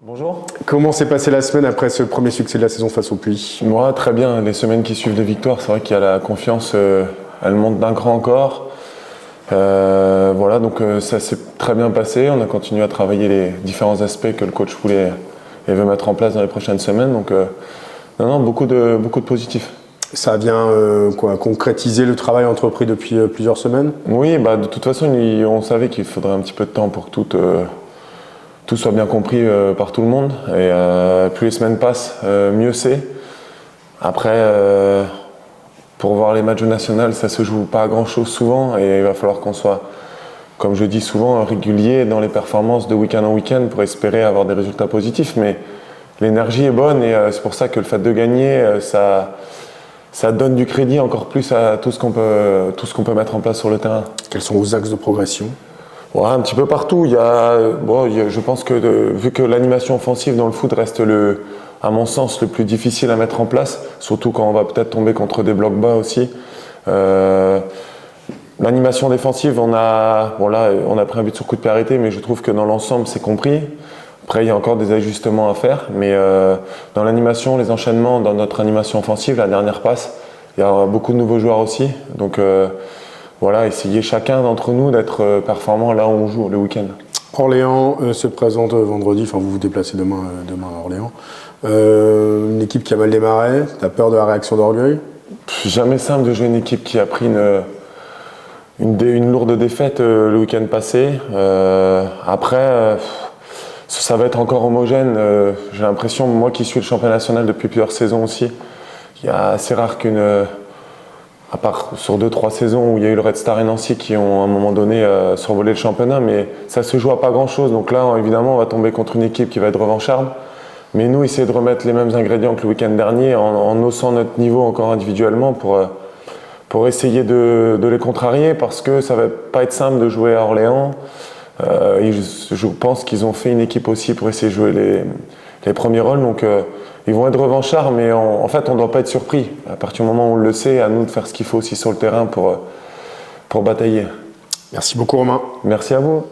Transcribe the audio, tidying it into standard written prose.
Bonjour. Comment s'est passée la semaine après ce premier succès de la saison face au Puy? Moi, très bien. Les semaines qui suivent les victoires, c'est vrai qu'il y a la confiance, elle monte d'un cran encore. Voilà, donc ça s'est très bien passé. On a continué à travailler les différents aspects que le coach voulait et veut mettre en place dans les prochaines semaines. Donc, non, beaucoup de positifs. Ça vient concrétiser le travail entrepris depuis plusieurs semaines? Oui, de toute façon, on savait qu'il faudrait un petit peu de temps pour que tout soit bien compris par tout le monde. Et plus les semaines passent, mieux c'est. Après, pour voir les matchs nationaux, ça se joue pas à grand chose souvent. Et il va falloir qu'on soit, comme je dis souvent, régulier dans les performances de week-end en week-end pour espérer avoir des résultats positifs. Mais l'énergie est bonne et c'est pour ça que le fait de gagner, ça donne du crédit encore plus à tout ce qu'on peut mettre en place sur le terrain. Quels sont vos axes de progression? Ouais, un petit peu partout. Je pense que vu que l'animation offensive dans le foot reste à mon sens, le plus difficile à mettre en place, surtout quand on va peut-être tomber contre des blocs bas aussi. L'animation défensive, on a pris un but sur coup de pied arrêté, mais je trouve que dans l'ensemble, c'est compris. Après, il y a encore des ajustements à faire, mais dans l'animation, les enchaînements, dans notre animation offensive, la dernière passe, il y a beaucoup de nouveaux joueurs aussi. Donc essayer chacun d'entre nous d'être performant là où on joue le week-end. Orléans se présente vendredi, enfin vous vous déplacez demain à Orléans. Une équipe qui a mal démarré, t'as peur de la réaction d'orgueil? Jamais simple de jouer une équipe qui a pris une lourde défaite le week-end passé. Après, ça va être encore homogène. J'ai l'impression, moi qui suis le champion national depuis plusieurs saisons aussi, il y a assez rare à part sur 2-3 saisons où il y a eu le Red Star et Nancy qui ont à un moment donné survolé le championnat, mais ça se joue à pas grand-chose. Donc là, évidemment, on va tomber contre une équipe qui va être revancharde. Mais nous, essayer de remettre les mêmes ingrédients que le week-end dernier en haussant notre niveau encore individuellement pour essayer de les contrarier, parce que ça va pas être simple de jouer à Orléans. Je pense qu'ils ont fait une équipe aussi pour essayer de jouer les premiers rôles. Donc ils vont être revanchards, mais en fait, on ne doit pas être surpris. À partir du moment où on le sait, à nous de faire ce qu'il faut aussi sur le terrain pour batailler. Merci beaucoup Romain. Merci à vous.